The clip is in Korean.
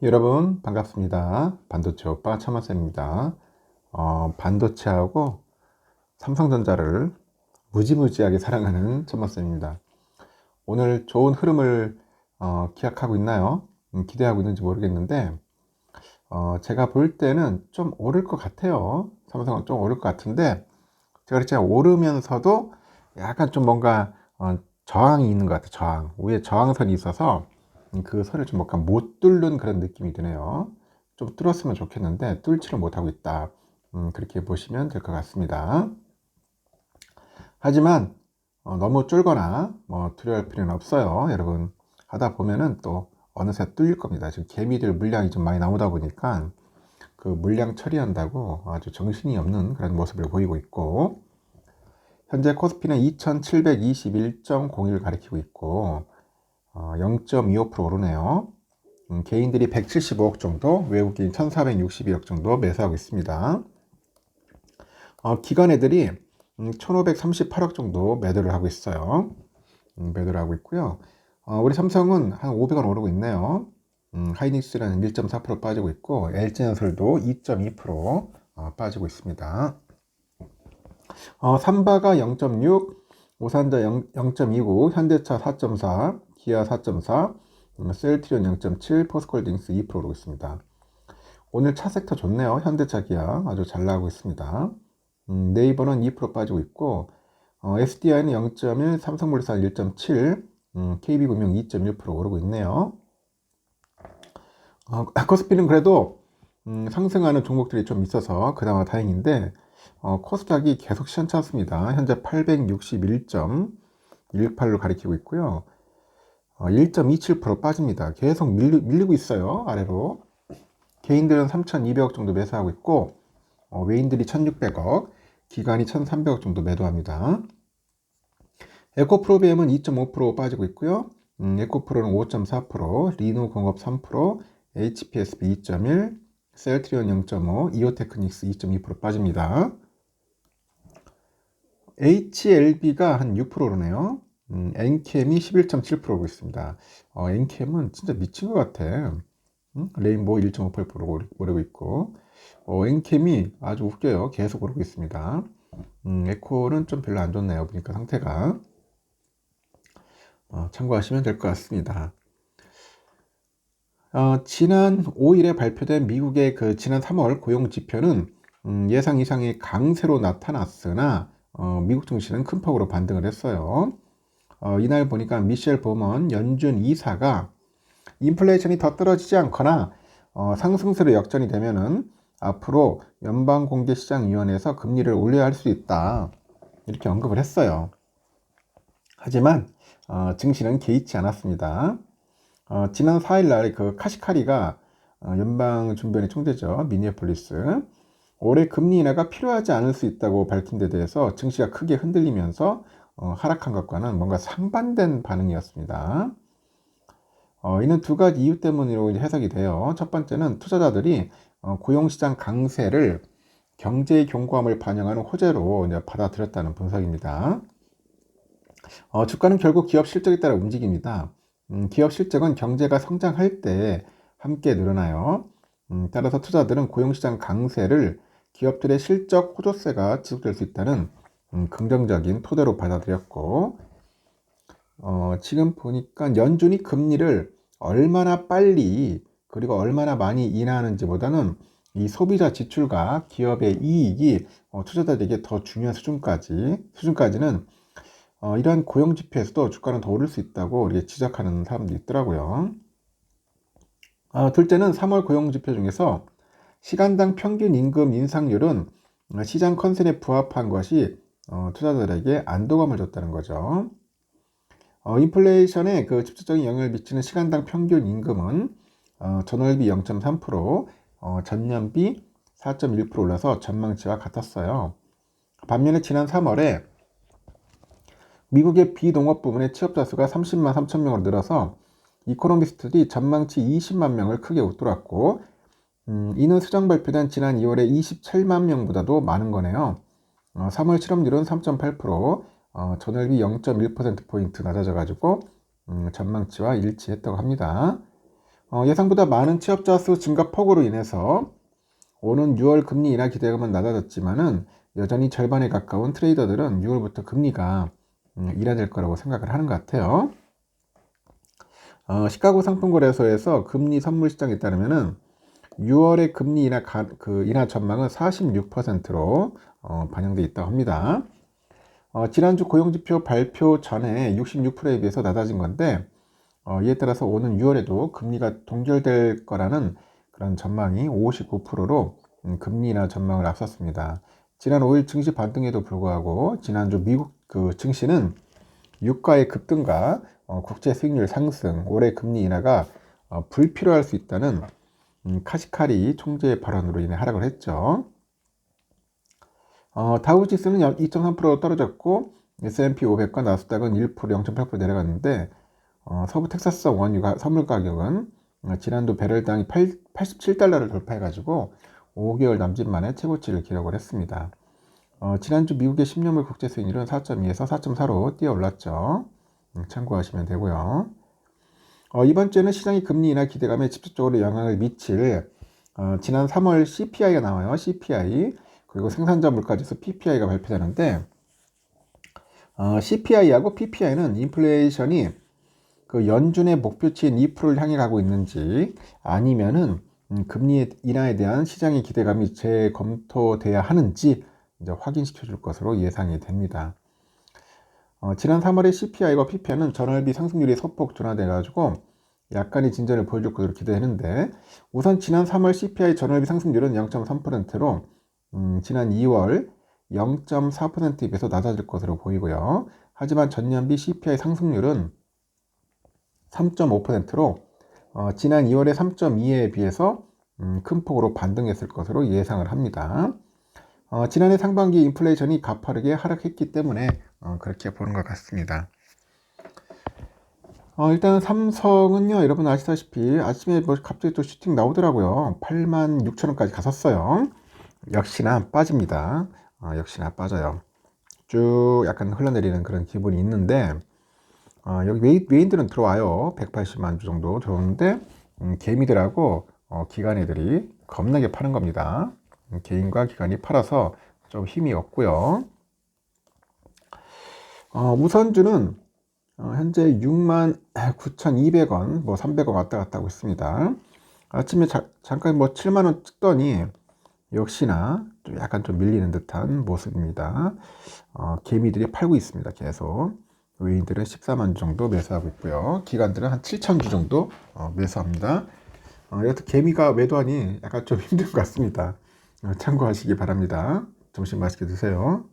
여러분 반갑습니다. 반도체 오빠 차마쌤입니다. 반도체하고 삼성전자를 무지무지하게 사랑하는 차마쌤입니다. 오늘 좋은 흐름을 기약하고 있나요? 기대하고 있는지 모르겠는데 제가 볼 때는 좀 오를 것 같아요. 삼성은 좀 오를 것 같은데 제가 오르면서도 약간 좀 뭔가 저항이 있는 것 같아요. 저항. 위에 저항선이 있어서 그 선을 좀 뭔가 못 뚫는 그런 느낌이 드네요. 좀 뚫었으면 좋겠는데 뚫지를 못하고 있다. 그렇게 보시면 될 것 같습니다. 하지만 너무 쫄거나 뭐 두려워할 필요는 없어요. 여러분 하다 보면은 또 어느새 뚫릴 겁니다. 지금 개미들 물량이 좀 많이 나오다 보니까 그 물량 처리한다고 아주 정신이 없는 그런 모습을 보이고 있고, 현재 코스피는 2721.01 가리키고 있고 0.25% 오르네요. 개인들이 175억 정도, 외국인 1461억 정도 매수하고 있습니다. 기관 애들이 1538억 정도 매도를 하고 있어요. 매도를 하고 있고요. 우리 삼성은 한 500원 오르고 있네요. 하이닉스는 1.4% 빠지고 있고, LG전설도 2.2% 빠지고 있습니다. 삼바가 0.6, 오산자 0.29, 현대차 4.4, 기아 4.4, 셀트리온 0.7, 포스코홀딩스 2% 오르고 있습니다. 오늘 차 섹터 좋네요. 현대차, 기아 아주 잘 나가고 있습니다. 네이버는 2% 빠지고 있고, SDI는 0.1, 삼성물산 1.7, KB금융 2.1% 오르고 있네요. 코스피는 그래도 상승하는 종목들이 좀 있어서 그나마 다행인데, 코스닥이 계속 시원찮습니다. 현재 861.18로 가리키고 있고요. 1.27% 빠집니다. 계속 밀리고 있어요. 아래로. 개인들은 3,200억 정도 매수하고 있고, 외인들이 1,600억, 기관이 1,300억 정도 매도합니다. 에코프로비엠은 2.5% 빠지고 있고요. 에코프로는 5.4%, 리노공업 3%, HPSB 2.1, 셀트리온 0.5, 이오테크닉스 2.2% 빠집니다. HLB가 한 6%르네요. 엔캠이 11.7% 오르고 있습니다. 엔캠은 진짜 미친 것 같아. 레인보우 1.58% 오르고 있고, 엔캠이 아주 웃겨요. 계속 오르고 있습니다. 에코는 좀 별로 안 좋네요. 보니까 상태가. 참고하시면 될 것 같습니다. 지난 5일에 발표된 미국의 그 지난 3월 고용 지표는 예상 이상의 강세로 나타났으나 미국 증시는 큰 폭으로 반등을 했어요. 이날 보니까 미셸 보먼 연준 이사가 인플레이션이 더 떨어지지 않거나 상승세로 역전이 되면은 앞으로 연방공개시장위원회에서 금리를 올려야 할 수 있다, 이렇게 언급을 했어요. 하지만 증시는 개의치 않았습니다. 지난 4일날 그 카시카리가 연방준비원회 총재죠. 미니애폴리스. 올해 금리 인하가 필요하지 않을 수 있다고 밝힌 데 대해서 증시가 크게 흔들리면서 하락한 것과는 뭔가 상반된 반응이었습니다. 이는 두 가지 이유 때문으로 해석이 돼요. 첫 번째는 투자자들이 고용시장 강세를 경제의 견고함을 반영하는 호재로 이제 받아들였다는 분석입니다. 주가는 결국 기업 실적에 따라 움직입니다. 기업 실적은 경제가 성장할 때 함께 늘어나요. 따라서 투자들은 고용시장 강세를 기업들의 실적 호조세가 지속될 수 있다는 긍정적인 토대로 받아들였고, 지금 보니까 연준이 금리를 얼마나 빨리 그리고 얼마나 많이 인하하는지보다는 이 소비자 지출과 기업의 이익이 투자자들에게 더 중요한 수준까지는 이러한 고용 지표에서도 주가는 더 오를 수 있다고 이렇게 지적하는 사람도 있더라고요. 둘째는 3월 고용 지표 중에서 시간당 평균 임금 인상률은 시장 컨센에 부합한 것이 투자자들에게 안도감을 줬다는 거죠. 인플레이션에 그 직접적인 영향을 미치는 시간당 평균 임금은 전월비 0.3%, 전년비 4.1% 올라서 전망치와 같았어요. 반면에 지난 3월에 미국의 비농업 부문의 취업자 수가 30만 3천 명으로 늘어서 이코노미스트들이 전망치 20만 명을 크게 웃돌았고, 이는 수정 발표된 지난 2월에 27만 명보다도 많은 거네요. 3월 실업률은 3.8%, 전월비 0.1%포인트 낮아져가지고 전망치와 일치했다고 합니다. 예상보다 많은 취업자 수 증가 폭으로 인해서 오는 6월 금리 인하 기대감은 낮아졌지만은 여전히 절반에 가까운 트레이더들은 6월부터 금리가 인하될 거라고 생각을 하는 것 같아요. 시카고 상품거래소에서 금리 선물 시장에 따르면은 6월의 금리 인하 전망은 46%로 반영돼 있다고 합니다. 지난주 고용지표 발표 전에 66%에 비해서 낮아진 건데 이에 따라서 오는 6월에도 금리가 동결될 거라는 그런 전망이 59%로 금리 인하 전망을 앞섰습니다. 지난 5일 증시 반등에도 불구하고 지난주 미국 그 증시는 유가의 급등과 국제 수익률 상승, 올해 금리 인하가 불필요할 수 있다는 카시카리 총재의 발언으로 인해 하락을 했죠. 다우지수는 2.3% 떨어졌고 S&P 500과 나스닥은 1%, 0.8% 내려갔는데 서부 텍사스성 원유 선물 가격은 지난주 배럴당이 87달러를 돌파해가지고 5개월 남짓 만에 최고치를 기록을 했습니다. 지난주 미국의 10년물 국제 수익률은 4.2에서 4.4로 뛰어 올랐죠. 참고하시면 되고요. 이번 주에는 시장의 금리 인하 기대감에 직접적으로 영향을 미칠 지난 3월 CPI가 나와요. CPI 그리고 생산자 물가지수 PPI가 발표되는데 CPI하고 PPI는 인플레이션이 그 연준의 목표치인 2%를 향해 가고 있는지 아니면은 금리 인하에 대한 시장의 기대감이 재검토돼야 하는지 이제 확인시켜 줄 것으로 예상이 됩니다. 지난 3월의 CPI와 PPI는 전월비 상승률이 소폭 둔화돼 가지고 약간의 진전을 보여줄 것으로 기대되는데 우선 지난 3월 CPI 전월비 상승률은 0.3%로 지난 2월 0.4%에 비해서 낮아질 것으로 보이고요. 하지만 전년비 CPI 상승률은 3.5%로 지난 2월의 3.2에 비해서 큰 폭으로 반등했을 것으로 예상을 합니다. 지난해 상반기 인플레이션이 가파르게 하락했기 때문에 그렇게 보는 것 같습니다. 일단 삼성은요, 여러분 아시다시피 아침에 뭐 갑자기 또 슈팅 나오더라고요. 86,000원까지 갔었어요. 역시나 빠집니다. 역시나 빠져요. 쭉 약간 흘러내리는 그런 기분이 있는데 여기 외인들은 들어와요. 180만 주 정도 들어오는데 개미들하고 기관애들이 겁나게 파는 겁니다. 개인과 기관이 팔아서 좀 힘이 없고요. 우선주는 현재 69,200원, 뭐 300원 왔다 갔다 하고 있습니다. 아침에 잠깐 뭐 7만원 찍더니 역시나 좀 약간 좀 밀리는 듯한 모습입니다. 개미들이 팔고 있습니다. 계속. 외인들은 14만 주 정도 매수하고 있고요. 기관들은 한 7천 주 정도 매수합니다. 여튼 개미가 매도하니 약간 좀 힘든 것 같습니다. 참고하시기 바랍니다. 점심 맛있게 드세요.